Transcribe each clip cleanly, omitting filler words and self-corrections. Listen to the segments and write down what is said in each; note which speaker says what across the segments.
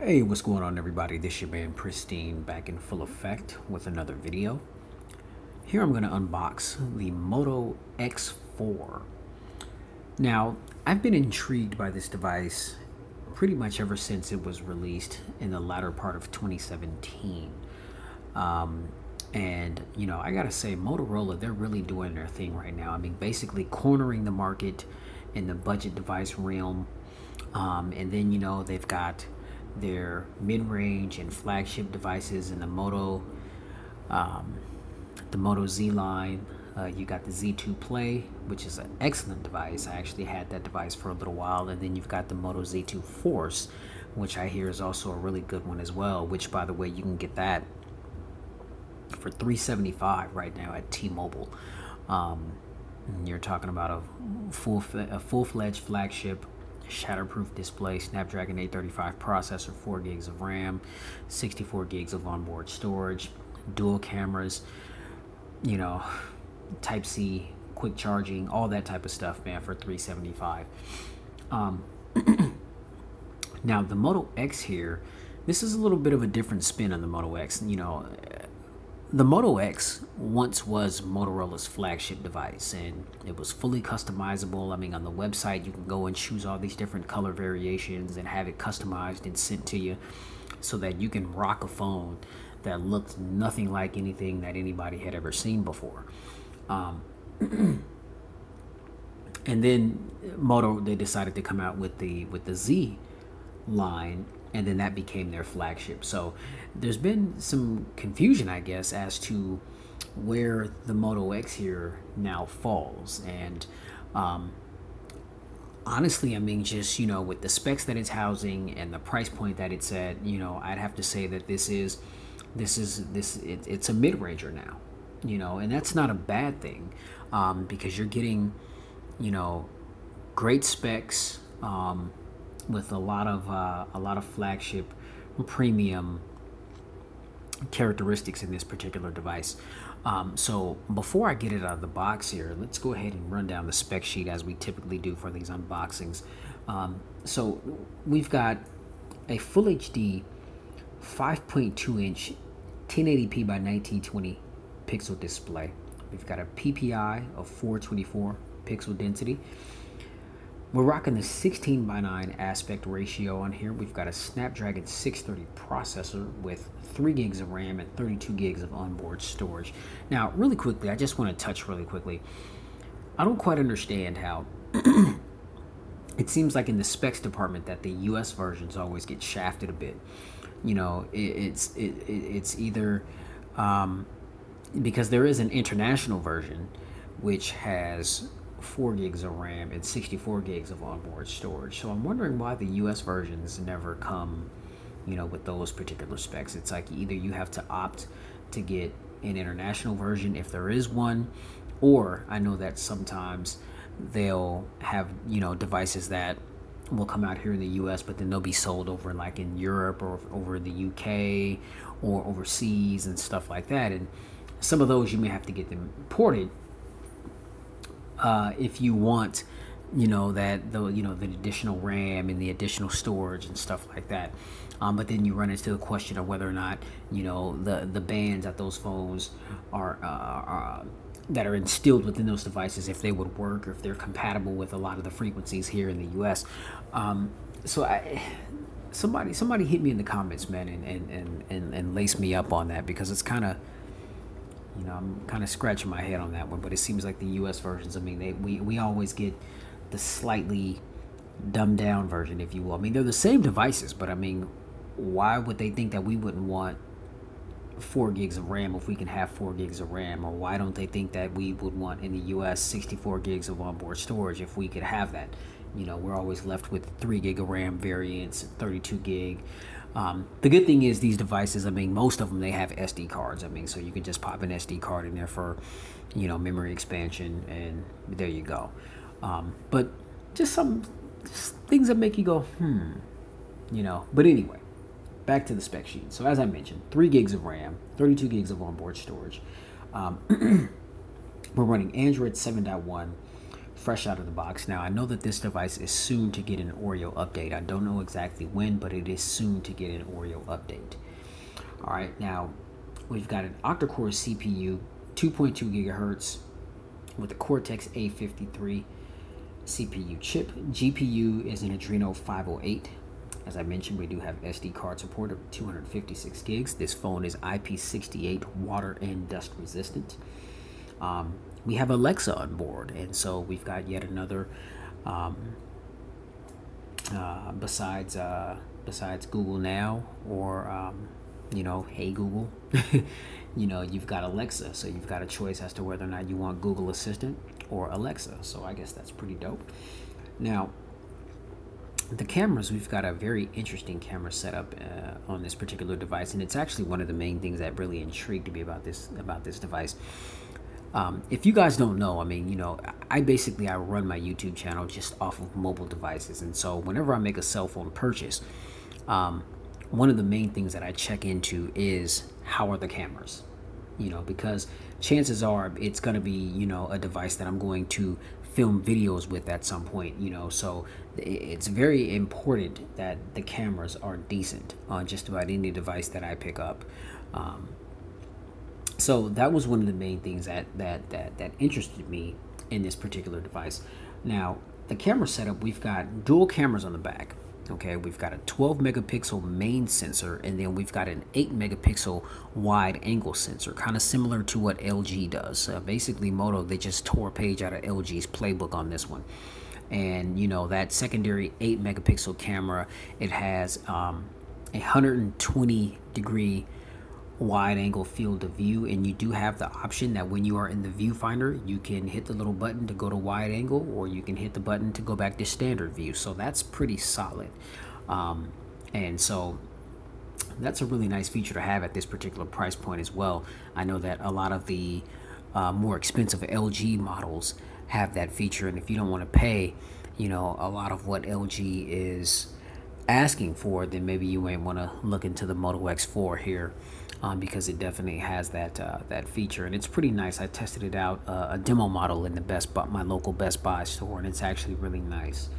Speaker 1: Hey, what's going on, everybody? This your man Pristine back in full effect with another video. Here I'm going to unbox the Moto X4. Now, I've been intrigued by this device pretty much ever since it was released in the latter part of 2017. And, you know, I got to say, Motorola, they're really doing their thing right now. I mean, basically cornering the market in the budget device realm. And then, you know, they've got their mid-range and flagship devices in the Moto Z line. You got the Z2 Play, which is an excellent device. I actually had that device for a little while. And then you've got the Moto Z2 Force, which I hear is also a really good one as well, which, by the way, you can get that for $375 right now at T-Mobile. You're talking about a full-fledged flagship, shatterproof display, Snapdragon 835 processor, 4 gigs of RAM, 64 gigs of onboard storage, dual cameras, you know, Type-C, quick charging, all that type of stuff, man, for $375. Now, the Moto X here, this is a little bit of a different spin on the Moto X. You know, the Moto X once was Motorola's flagship device, and it was fully customizable. I mean, on the website, you can go and choose all these different color variations and have it customized and sent to you so that you can rock a phone that looked nothing like anything that anybody had ever seen before. And then Moto, they decided to come out with the Z line, and then that became their flagship. So there's been some confusion, I guess, as to where the Moto X here now falls. And honestly, I mean, just, you know, with the specs that it's housing and the price point that it's at, you know, I'd have to say that it's a mid-ranger now, you know, and that's not a bad thing, because you're getting, you know, great specs, with a lot of flagship premium characteristics in this particular device. So before I get it out of the box here, let's go ahead and run down the spec sheet as we typically do for these unboxings. So we've got a full HD 5.2 inch 1080p by 1920 pixel display. We've got a PPI of 424 pixel density. We're rocking the 16:9 aspect ratio on here. We've got a Snapdragon 630 processor with 3 gigs of RAM and 32 gigs of onboard storage. Now, really quickly, I just want to touch really quickly. I don't quite understand how it seems like in the specs department that the US versions always get shafted a bit. You know, it's either because there is an international version which has 4 gigs of RAM and 64 gigs of onboard storage. So I'm wondering why the US versions never come, you know, with those particular specs. It's like either you have to opt to get an international version if there is one, or I know that sometimes they'll have, you know, devices that will come out here in the US, but then they'll be sold over like in Europe or over in the UK or overseas and stuff like that. And some of those you may have to get them ported if you want, you know, the additional RAM and the additional storage and stuff like that. But then you run into the question of whether or not, you know, the bands that those phones are that are instilled within those devices, if they would work or if they're compatible with a lot of the frequencies here in the US. So somebody hit me in the comments, man, and lace me up on that, because it's kind of, you know, I'm kind of scratching my head on that one. But it seems like the US versions, I mean, we always get the slightly dumbed down version, if you will. I mean, they're the same devices, but I mean, why would they think that we wouldn't want 4 gigs of RAM if we can have 4 gigs of RAM? Or why don't they think that we would want in the US 64 gigs of onboard storage if we could have that? You know, we're always left with 3 gig of RAM variants, 32 gig. The good thing is these devices, I mean, most of them, they have SD cards. I mean, so you can just pop an SD card in there for, you know, memory expansion, and there you go. But just things that make you go, you know. But anyway, back to the spec sheet. So as I mentioned, 3 gigs of RAM, 32 gigs of onboard storage. We're running Android 7.1 fresh out of the box. Now I know that this device is soon to get an Oreo update. I don't know exactly when, but it is soon to get an Oreo update. All right, now we've got an octa-core CPU, 2.2 gigahertz with a Cortex A53 CPU chip. GPU is an Adreno 508. As I mentioned, we do have SD card support of 256 gigs. This phone is IP68 water and dust resistant. We have Alexa on board, and so we've got yet another besides Google Now or Hey Google. You've got Alexa, so you've got a choice as to whether or not you want Google Assistant or Alexa. So I guess that's pretty dope. Now, the cameras, we've got a very interesting camera setup on this particular device, and it's actually one of the main things that really intrigued me about this device. If you guys don't know, I run my YouTube channel just off of mobile devices, and so whenever I make a cell phone purchase, one of the main things that I check into is how are the cameras, because chances are it's going to be, a device that I'm going to film videos with at some point, so it's very important that the cameras are decent on just about any device that I pick up. So that was one of the main things that interested me in this particular device. Now, the camera setup, we've got dual cameras on the back. Okay, we've got a 12 megapixel main sensor, and then we've got an 8 megapixel wide angle sensor, kind of similar to what LG does. Basically, Moto, they just tore a page out of LG's playbook on this one. And that secondary 8 megapixel camera, it has a 120 degree wide angle field of view, and you do have the option that when you are in the viewfinder, you can hit the little button to go to wide angle, or you can hit the button to go back to standard view. So that's pretty solid, and so that's a really nice feature to have at this particular price point as well. I know that a lot of the more expensive LG models have that feature, and if you don't want to pay a lot of what LG is asking for, then maybe you might want to look into the Moto X4 here, because it definitely has that feature, and it's pretty nice. I tested it out, a demo model in my local Best Buy store, and it's actually really nice.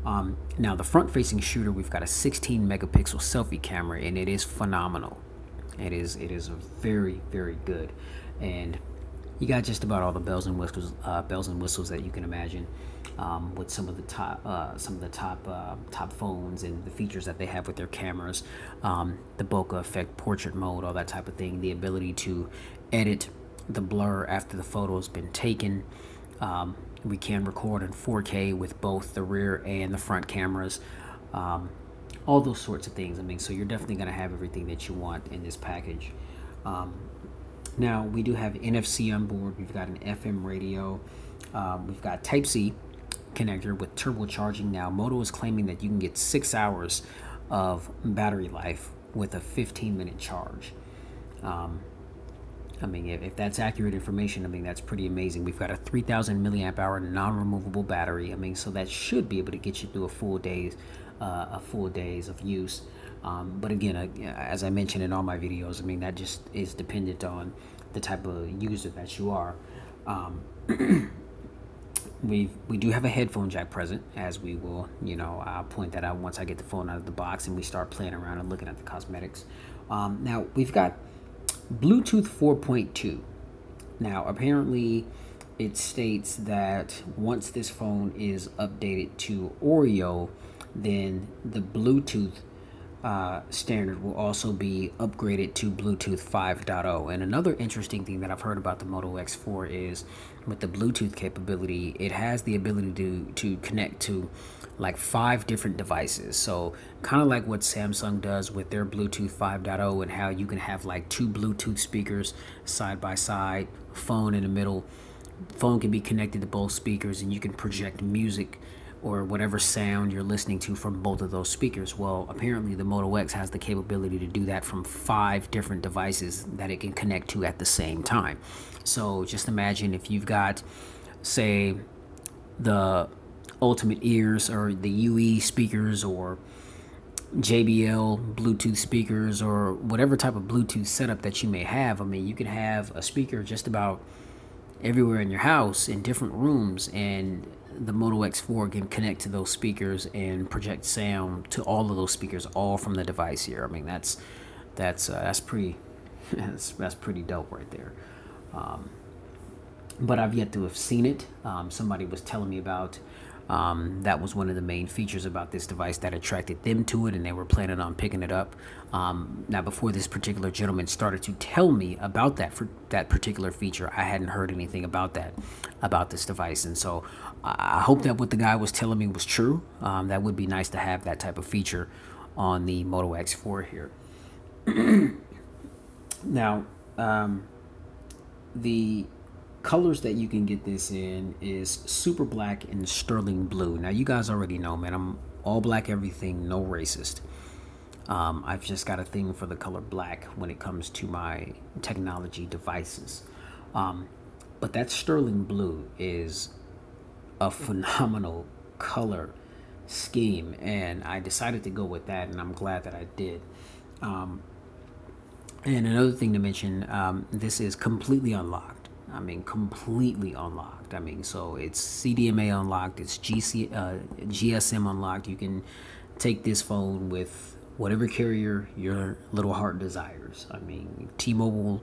Speaker 1: Now, the front-facing shooter, we've got a 16 megapixel selfie camera, and it is phenomenal. It is very, very good, and you got just about all the bells and whistles that you can imagine, with some of the top phones and the features that they have with their cameras, the bokeh effect, portrait mode, all that type of thing, the ability to edit the blur after the photo has been taken. We can record in 4K with both the rear and the front cameras, all those sorts of things. So you're definitely going to have everything that you want in this package. Now, we do have NFC on board. We've got an FM radio. We've got Type-C connector with turbocharging. Now, Moto is claiming that you can get 6 hours of battery life with a 15-minute charge. If that's accurate information, that's pretty amazing. We've got a 3,000 milliamp hour non-removable battery. So that should be able to get you through a full days of use. But again, as I mentioned in all my videos, that just is dependent on the type of user that you are. We do have a headphone jack present, as we will, I'll point that out once I get the phone out of the box and we start playing around and looking at the cosmetics. Now, we've got Bluetooth 4.2. Now, apparently, it states that once this phone is updated to Oreo, then the Bluetooth standard will also be upgraded to Bluetooth 5.0. And another interesting thing that I've heard about the Moto X4 is with the Bluetooth capability, it has the ability to connect to like 5 different devices. So kind of like what Samsung does with their Bluetooth 5.0, and how you can have like 2 Bluetooth speakers side by side, phone in the middle. Phone can be connected to both speakers, and you can project music or whatever sound you're listening to from both of those speakers. Well, apparently the Moto X has the capability to do that from 5 different devices that it can connect to at the same time. So just imagine if you've got, say, the Ultimate Ears or the UE speakers or JBL Bluetooth speakers or whatever type of Bluetooth setup that you may have. You can have a speaker just about everywhere in your house in different rooms, and the Moto X4 can connect to those speakers and project sound to all of those speakers, all from the device here. I mean, that's pretty that's pretty dope right there. But I've yet to have seen it. Somebody was telling me about that was one of the main features about this device that attracted them to it, and they were planning on picking it up. Now, before this particular gentleman started to tell me about that particular feature, I hadn't heard anything about this device, and so I hope that what the guy was telling me was true. That would be nice to have that type of feature on the Moto X4 here. Now, the colors that you can get this in is super black and sterling blue. Now, you guys already know, man, I'm all black everything, no racist. I've just got a thing for the color black when it comes to my technology devices. But that sterling blue is a phenomenal color scheme, and I decided to go with that, and I'm glad that I did. And another thing to mention, this is completely unlocked. I mean, completely unlocked. I mean, so it's CDMA unlocked, it's GSM unlocked. You can take this phone with whatever carrier your little heart desires. I mean, T-Mobile,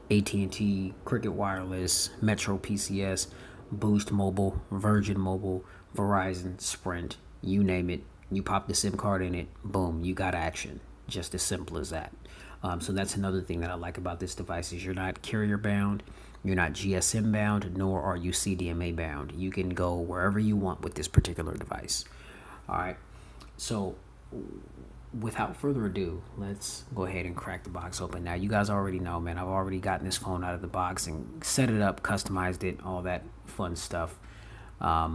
Speaker 1: AT&T, Cricket Wireless, Metro PCS, Boost Mobile, Virgin Mobile, Verizon, Sprint, you name it. You pop the SIM card in it, boom, you got action. Just as simple as that. So that's another thing that I like about this device is you're not carrier bound, you're not GSM bound, nor are you CDMA bound. You can go wherever you want with this particular device. All right, so without further ado, let's go ahead and crack the box open. Now, you guys already know, man, I've already gotten this phone out of the box and set it up, customized it, all that fun stuff. Let's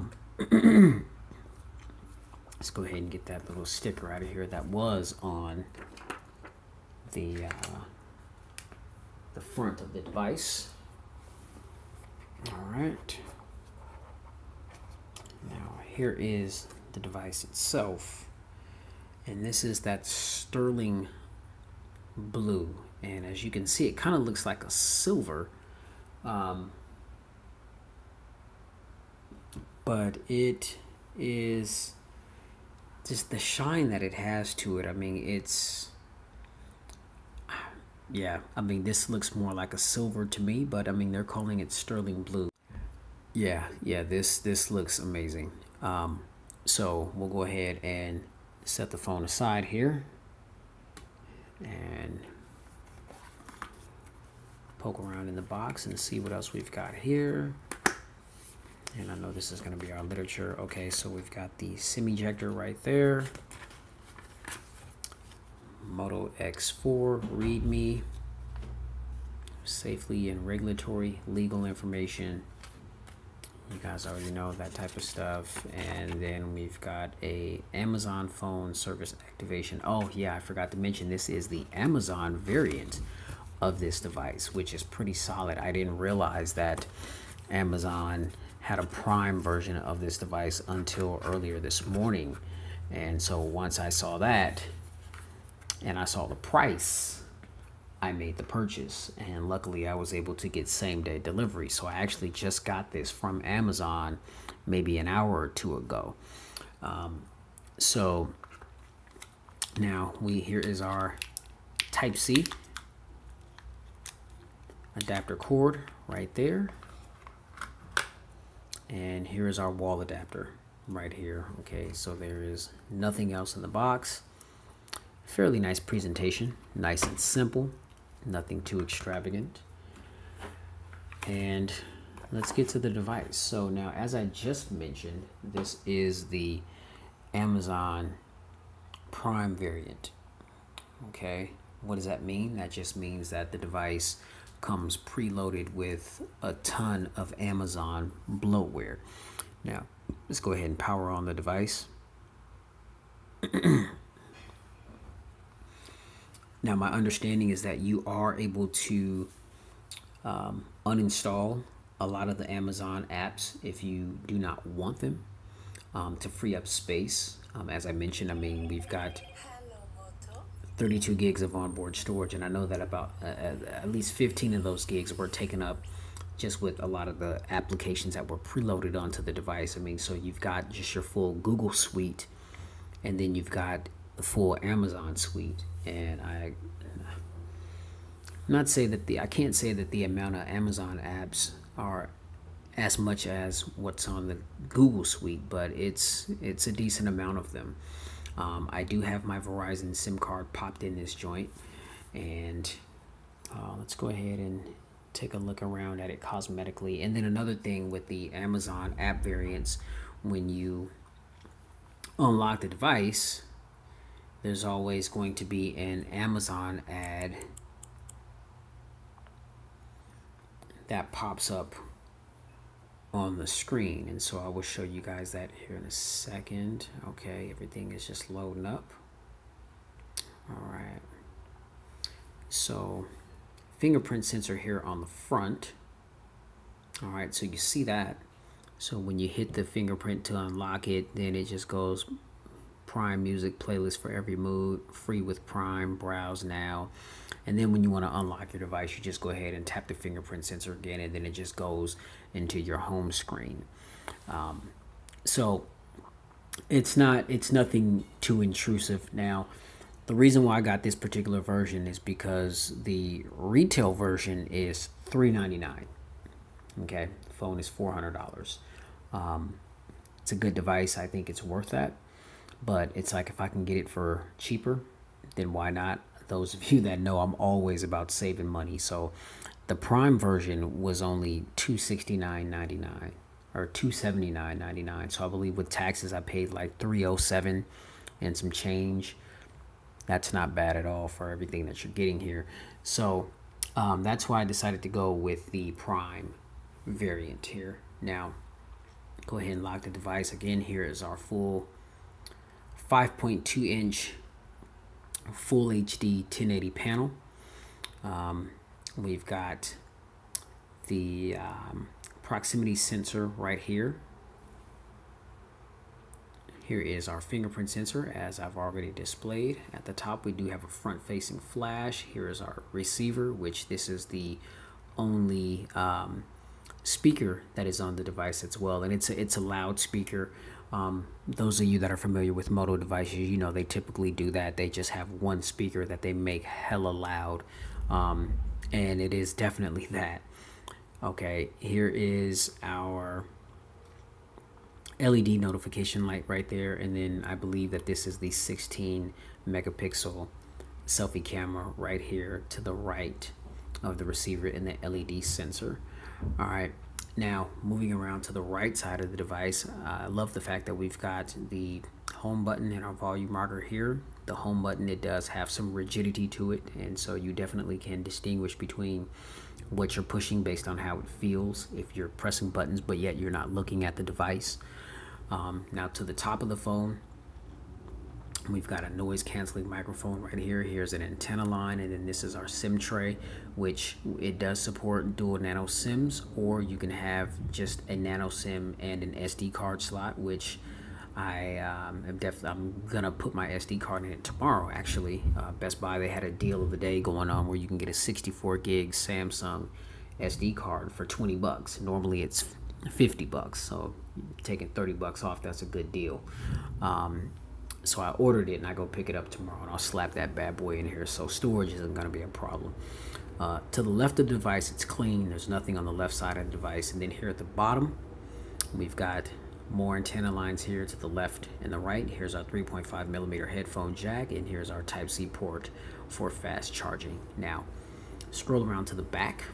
Speaker 1: go ahead and get that little sticker out of here that was on the front of the device. All right. Now, here is the device itself. And this is that sterling blue. And as you can see, it kind of looks like a silver. But it is just the shine that it has to it. I mean, yeah, I mean, this looks more like a silver to me, but I mean, they're calling it sterling blue. Yeah, this looks amazing. So we'll go ahead and set the phone aside here and poke around in the box and see what else we've got here. And I know this is going to be our literature. Okay, so we've got the SIM ejector right there. Moto X4 README, safely and regulatory legal information. You guys already know that type of stuff. And then we've got a Amazon phone service activation. Oh yeah, I forgot to mention this is the Amazon variant of this device, which is pretty solid. I didn't realize that Amazon had a Prime version of this device until earlier this morning. And so once I saw that and I saw the price, I made the purchase, and luckily I was able to get same-day delivery. So I actually just got this from Amazon maybe an hour or two ago. So now here is our Type-C adapter cord right there, and here is our wall adapter right here. Okay, so there is nothing else in the box. Fairly nice presentation, nice and simple, nothing too extravagant. And let's get to the device. So now, as I just mentioned, this is the Amazon Prime variant. Okay, what does that mean? That just means that the device comes preloaded with a ton of Amazon bloatware. Now, let's go ahead and power on the device. Now, my understanding is that you are able to uninstall a lot of the Amazon apps if you do not want them, to free up space. As I mentioned, I mean, we've got 32 gigs of onboard storage, and I know that about at least 15 of those gigs were taken up just with a lot of the applications that were preloaded onto the device. I mean, so you've got just your full Google suite, and then you've got the full Amazon suite. And I can't say that the amount of Amazon apps are as much as what's on the Google suite, but it's a decent amount of them. I do have my Verizon SIM card popped in this joint, and let's go ahead and take a look around at it cosmetically. And then another thing with the Amazon app variants, when you unlock the device, there's always going to be an Amazon ad that pops up on the screen, and so I will show you guys that here in a second. Okay, everything is just loading up. All right, so fingerprint sensor here on the front. All right, so you see that. So when you hit the fingerprint to unlock it, then it just goes Prime Music playlist for every mood, free with Prime, browse now. And then when you want to unlock your device, you just go ahead and tap the fingerprint sensor again, and then it just goes into your home screen. So it's nothing too intrusive. Now, the reason why I got this particular version is because the retail version is $399. Okay, the phone is $400. It's a good device. I think it's worth that. But it's like, if I can get it for cheaper, then why not? Those of you that know, I'm always about saving money. So the Prime version was only $269.99 or $279.99. So I believe with taxes, I paid like $307 and some change. That's not bad at all for everything that you're getting here. So that's why I decided to go with the Prime variant here. Now, go ahead and lock the device. Again, here is our full 5.2 inch full HD 1080 panel. We've got the proximity sensor right here. Here is our fingerprint sensor, as I've already displayed. At the top, we do have a front-facing flash. Here is our receiver, which this is the only speaker that is on the device as well, and it's a loudspeaker. Those of you that are familiar with Moto devices, you know they typically do that. They just have one speaker that they make hella loud, and it is definitely that. Okay, here is our LED notification light right there, and then I believe that this is the 16 megapixel selfie camera right here to the right of the receiver and the LED sensor. All right, now moving around to the right side of the device, I love the fact that we've got the home button and our volume rocker here. The home button, it does have some rigidity to it, and so you definitely can distinguish between what you're pushing based on how it feels if you're pressing buttons but yet you're not looking at the device. Now to the top of the phone, we've got a noise canceling microphone right here. Here's an antenna line, and then this is our SIM tray, which it does support dual nano SIMs, or you can have just a nano SIM and an SD card slot, which I'm gonna put my SD card in it tomorrow. Actually, Best Buy, they had a deal of the day going on where you can get a 64 gig Samsung SD card for 20 bucks. Normally it's 50 bucks, so taking 30 bucks off, that's a good deal. So I ordered it, and I go pick it up tomorrow, and I'll slap that bad boy in here, so storage isn't going to be a problem. To the left of the device, it's clean. There's nothing on the left side of the device. And then here at the bottom, we've got more antenna lines here to the left and the right. Here's our 3.5 millimeter headphone jack, and here's our Type-C port for fast charging. Now, scroll around to the back.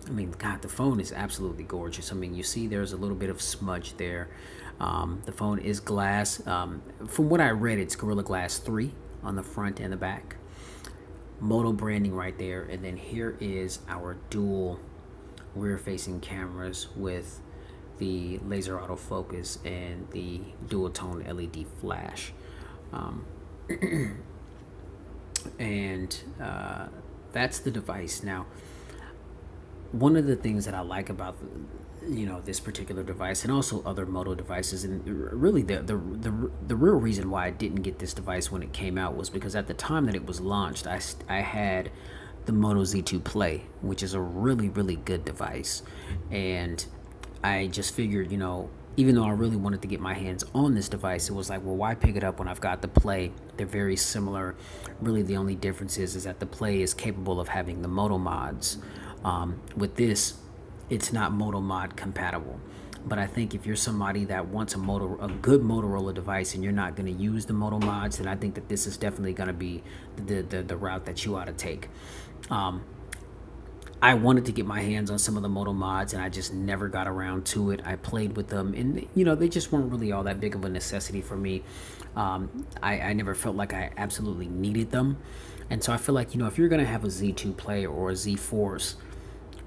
Speaker 1: I mean, God, the phone is absolutely gorgeous. I mean, you see there's a little bit of smudge there. The phone is glass. From what I read, it's Gorilla Glass 3 on the front and the back. Moto branding right there. And then here is our dual rear-facing cameras with the laser autofocus and the dual tone LED flash. And that's the device. Now, one of the things that I like about this particular device, and also other Moto devices, and really the real reason why I didn't get this device when it came out was because at the time that it was launched, I had the Moto Z2 Play, which is a really, really good device. And I just figured, you know, even though I really wanted to get my hands on this device, it was like, well, why pick it up when I've got the Play? They're very similar. Really, the only difference is that the Play is capable of having the Moto mods. With this, it's not Moto mod compatible. But I think if you're somebody that wants a good Motorola device and you're not going to use the Moto mods, then I think that this is definitely going to be the route that you ought to take. I wanted to get my hands on some of the Moto mods, and I just never got around to it. I played with them, and you know, they just weren't really all that big of a necessity for me. I never felt like I absolutely needed them, and so I feel like, you know, if you're gonna have a Z2 Play or a Z Force,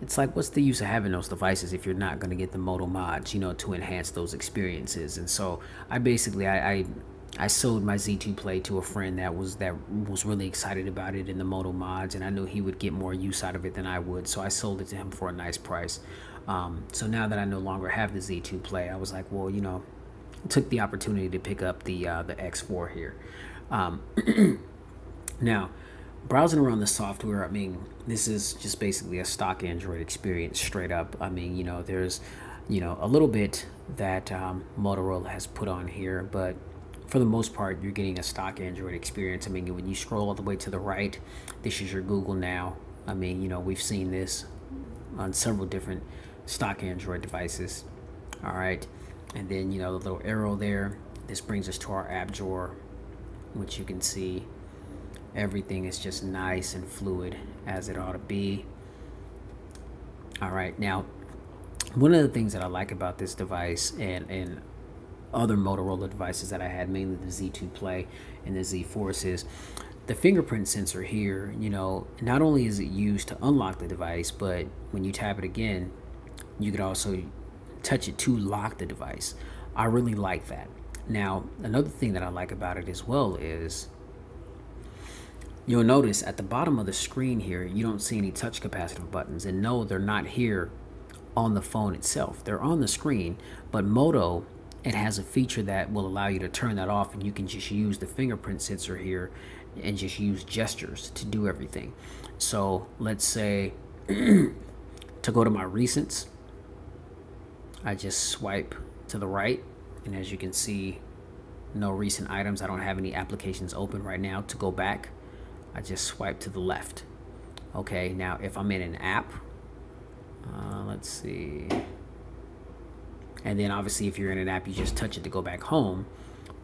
Speaker 1: it's like, what's the use of having those devices if you're not going to get the Moto mods, you know, to enhance those experiences? And so I basically I sold my Z2 Play to a friend that was really excited about it in the Moto mods, and I knew he would get more use out of it than I would, so I sold it to him for a nice price. So now that I no longer have the Z2 Play, I was like, well, you know, took the opportunity to pick up the X4 here. Now, browsing around the software, I mean, this is just basically a stock Android experience straight up. I mean, you know, there's, you know, a little bit that Motorola has put on here, but for the most part, you're getting a stock Android experience. I mean, when you scroll all the way to the right, this is your Google Now. I mean, you know, we've seen this on several different stock Android devices. All right. And then, you know, the little arrow there, this brings us to our app drawer, which you can see everything is just nice and fluid as it ought to be. All right. Now, one of the things that I like about this device and other Motorola devices that I had, mainly the Z2 Play and the Z Force, is the fingerprint sensor here. You know, not only is it used to unlock the device, but when you tap it again, you could also touch it to lock the device. I really like that. Now, another thing that I like about it as well is you'll notice at the bottom of the screen here, you don't see any touch capacitive buttons. And no, they're not here on the phone itself. They're on the screen, but Moto, it has a feature that will allow you to turn that off, and you can just use the fingerprint sensor here and just use gestures to do everything. So let's say to go to my recents, I just swipe to the right, and as you can see, no recent items. I don't have any applications open right now. To go back, I just swipe to the left. Okay, now if I'm in an app, let's see. And then obviously if you're in an app, you just touch it to go back home.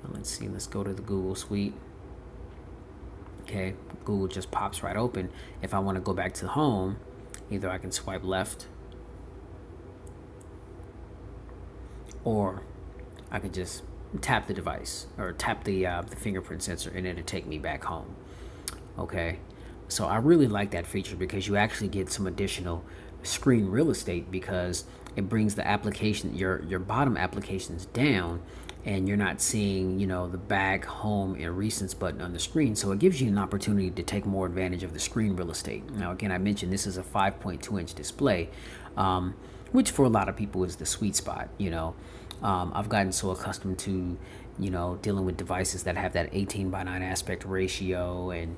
Speaker 1: Let's see, let's go to the Google Suite. Okay, Google just pops right open. If I want to go back to home, either I can swipe left, or I could just tap the device or tap the fingerprint sensor, and it'll take me back home. Okay, so I really like that feature because you actually get some additional screen real estate, because it brings the application, your bottom applications down, and you're not seeing, you know, the back, home, and recents button on the screen. So it gives you an opportunity to take more advantage of the screen real estate. Now, again, I mentioned this is a 5.2-inch display, which for a lot of people is the sweet spot. You know, I've gotten so accustomed to, you know, dealing with devices that have that 18:9 aspect ratio, and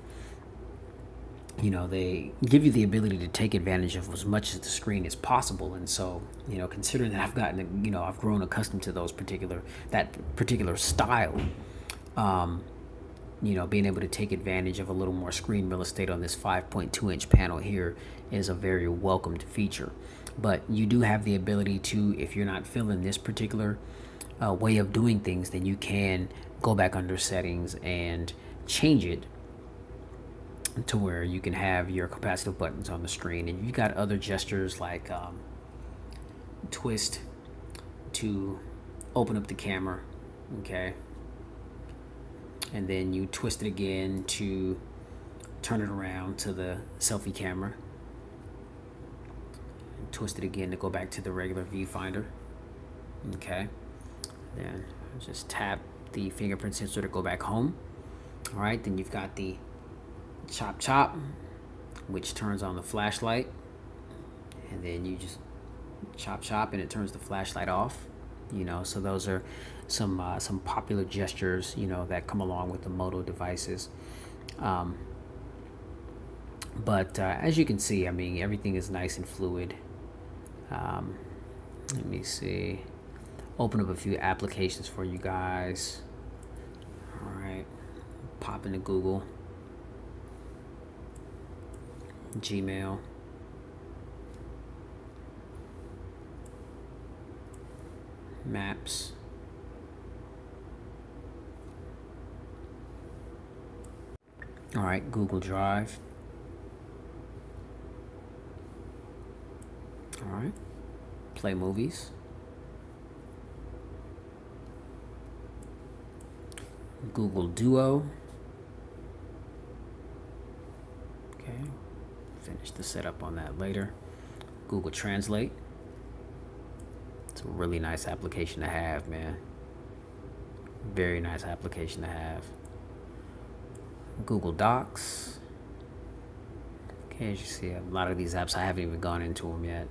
Speaker 1: you know, they give you the ability to take advantage of as much of the screen as possible. And so, you know, considering that I've grown accustomed to that particular style, you know, being able to take advantage of a little more screen real estate on this 5.2-inch panel here is a very welcomed feature. But you do have the ability to, if you're not feeling this particular way of doing things, then you can go back under settings and change it to where you can have your capacitive buttons on the screen. And you've got other gestures like twist to open up the camera, okay, and then you twist it again to turn it around to the selfie camera, and twist it again to go back to the regular viewfinder. Okay, then just tap the fingerprint sensor to go back home. All right, then you've got the chop, which turns on the flashlight, and then you just chop, and it turns the flashlight off. You know, so those are some popular gestures, you know, that come along with the Moto devices. But as you can see, I mean, everything is nice and fluid. Let me see. Open up a few applications for you guys. All right, pop into Google, Gmail, Maps. All right, Google Drive. All right, play movies. Google Duo. Okay, finish the setup on that later. Google Translate. It's a really nice application to have, man. Very nice application to have. Google Docs. Okay, as you see, a lot of these apps, I haven't even gone into them yet.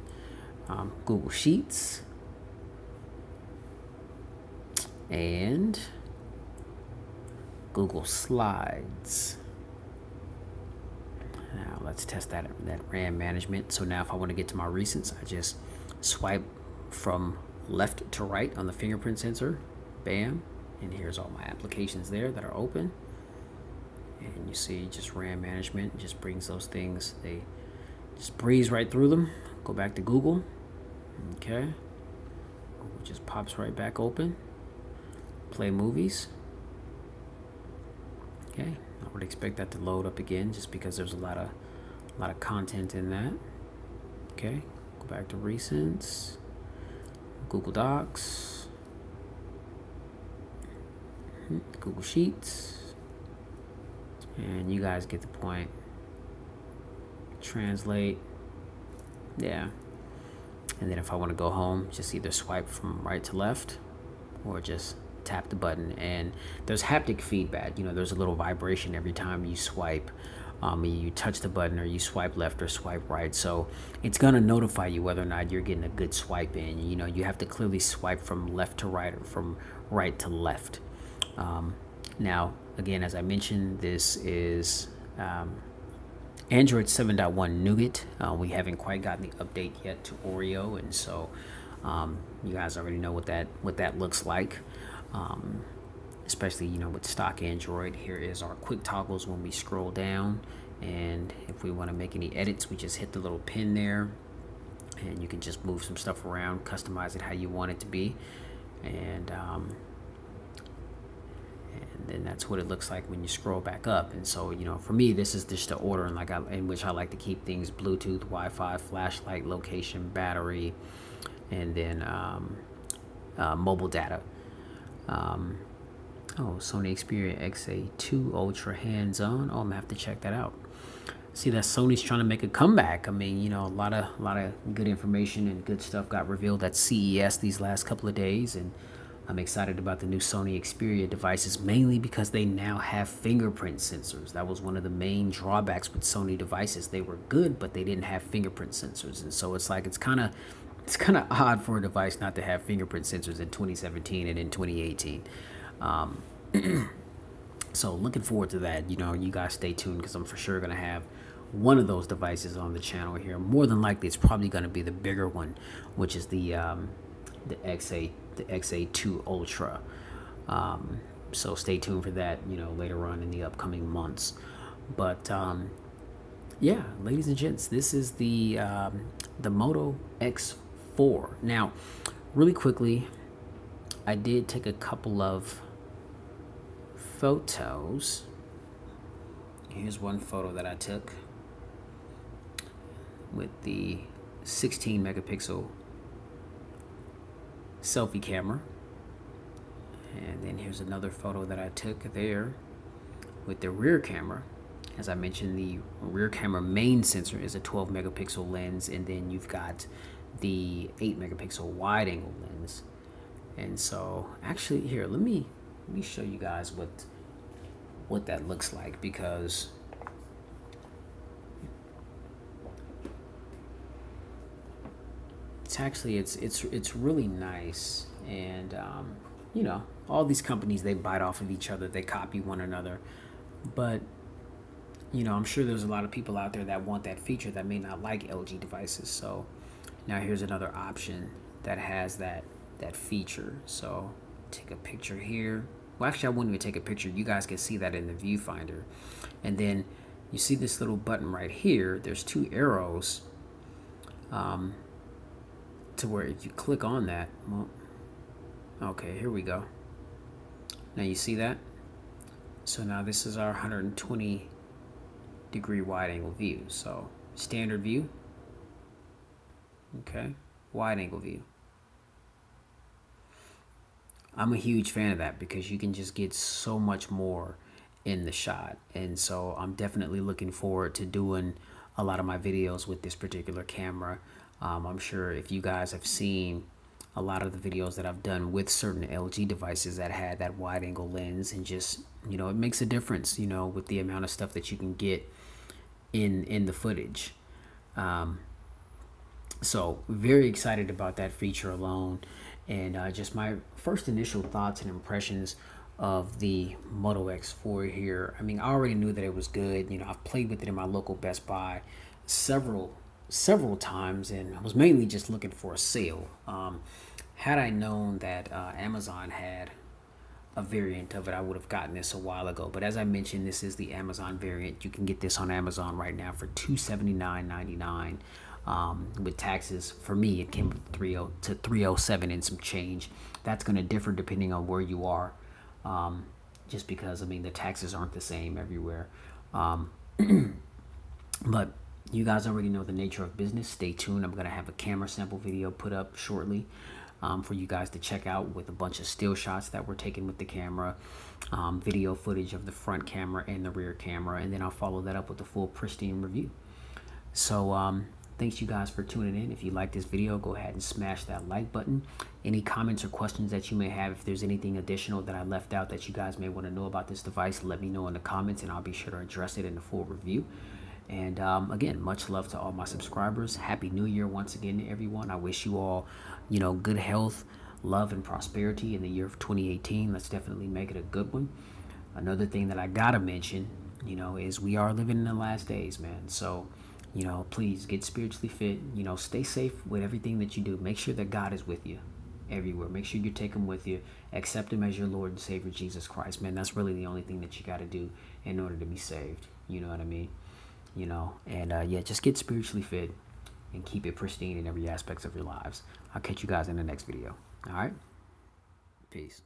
Speaker 1: Google Sheets. And Google Slides. Now let's test that RAM management. So now if I want to get to my recents, I just swipe from left to right on the fingerprint sensor. Bam. And here's all my applications there that are open. And you see just RAM management just brings those things. They just breeze right through them. Go back to Google. Okay. Google just pops right back open. Play movies. Okay, I would expect that to load up again just because there's a lot of content in that. Okay, go back to recents, Google Docs, Google Sheets, and you guys get the point. Translate, yeah. And then if I want to go home, just either swipe from right to left or just tap the button, and there's haptic feedback. You know, there's a little vibration every time you swipe. You touch the button or you swipe left or swipe right, so it's gonna notify you whether or not you're getting a good swipe in. You know, you have to clearly swipe from left to right or from right to left. Now, again, as I mentioned, this is Android 7.1 Nougat. We haven't quite gotten the update yet to Oreo, and so you guys already know what that looks like. Especially, you know, with stock Android. Here is our quick toggles when we scroll down, and if we want to make any edits, we just hit the little pin there, and you can just move some stuff around, customize it how you want it to be, and then that's what it looks like when you scroll back up. And so, you know, for me, this is just the order in which I like to keep things: Bluetooth, Wi-Fi, flashlight, location, battery, and then mobile data. Oh, Sony Xperia XA2 Ultra hands-on. Oh, I'm gonna have to check that out. See that Sony's trying to make a comeback. I mean, you know, a lot of good information and good stuff got revealed at CES these last couple of days, and I'm excited about the new Sony Xperia devices, mainly because they now have fingerprint sensors. That was one of the main drawbacks with Sony devices. They were good, but they didn't have fingerprint sensors, and so it's like it's kind of odd for a device not to have fingerprint sensors in 2017 and in 2018. So looking forward to that. You know, you guys stay tuned because I'm for sure going to have one of those devices on the channel here. More than likely, it's probably going to be the bigger one, which is the XA2 Ultra. So stay tuned for that, you know, later on in the upcoming months. But yeah, ladies and gents, this is the Moto X4. Now, really quickly, I did take a couple of photos. Here's one photo that I took with the 16 megapixel selfie camera, and then here's another photo that I took there with the rear camera. As I mentioned, the rear camera main sensor is a 12 megapixel lens, and then you've got the 8 megapixel wide angle lens. And so actually here, let me show you guys what that looks like, because it's actually it's really nice. And you know, all these companies, they bite off of each other, they copy one another, but I'm sure there's a lot of people out there that want that feature that may not like LG devices. So now here's another option that has that feature. So take a picture here. Well, actually, I wouldn't even take a picture. You guys can see that in the viewfinder. And then you see this little button right here. There's two arrows to where if you click on that, well, okay, here we go. Now you see that? So now this is our 120-degree wide angle view. So standard view, okay, wide angle view. I'm a huge fan of that because you can just get so much more in the shot. And so I'm definitely looking forward to doing a lot of my videos with this particular camera. I'm sure if you guys have seen a lot of the videos that I've done with certain LG devices that had that wide angle lens, and just, it makes a difference, with the amount of stuff that you can get in the footage. So very excited about that feature alone. And just my first initial thoughts and impressions of the Moto X4 here. I mean, I already knew that it was good. I've played with it in my local Best Buy several times, and I was mainly just looking for a sale. Had I known that Amazon had a variant of it, I would have gotten this a while ago. But as I mentioned, this is the Amazon variant. You can get this on Amazon right now for $279.99. With taxes. For me, it came to $307 and some change. That's going to differ depending on where you are, just because, I mean, the taxes aren't the same everywhere. But you guys already know the nature of business. Stay tuned. I'm going to have a camera sample video put up shortly for you guys to check out, with a bunch of still shots that were taken with the camera, video footage of the front camera and the rear camera, and then I'll follow that up with a full pristine review. So thanks you guys for tuning in. If you like this video, go ahead and smash that like button. Any comments or questions that you may have, if there's anything additional that I left out that you guys may want to know about this device, let me know in the comments and I'll be sure to address it in the full review. And again, much love to all my subscribers. Happy New Year once again, everyone. I wish you all, good health, love, and prosperity in the year of 2018. Let's definitely make it a good one. Another thing that I gotta mention, is we are living in the last days, man. So please get spiritually fit, stay safe with everything that you do. Make sure that God is with you everywhere. Make sure you take him with you. Accept him as your Lord and Savior, Jesus Christ, man. That's really the only thing that you got to do in order to be saved. You know what I mean? And yeah, just get spiritually fit and keep it pristine in every aspect of your lives. I'll catch you guys in the next video. All right? Peace.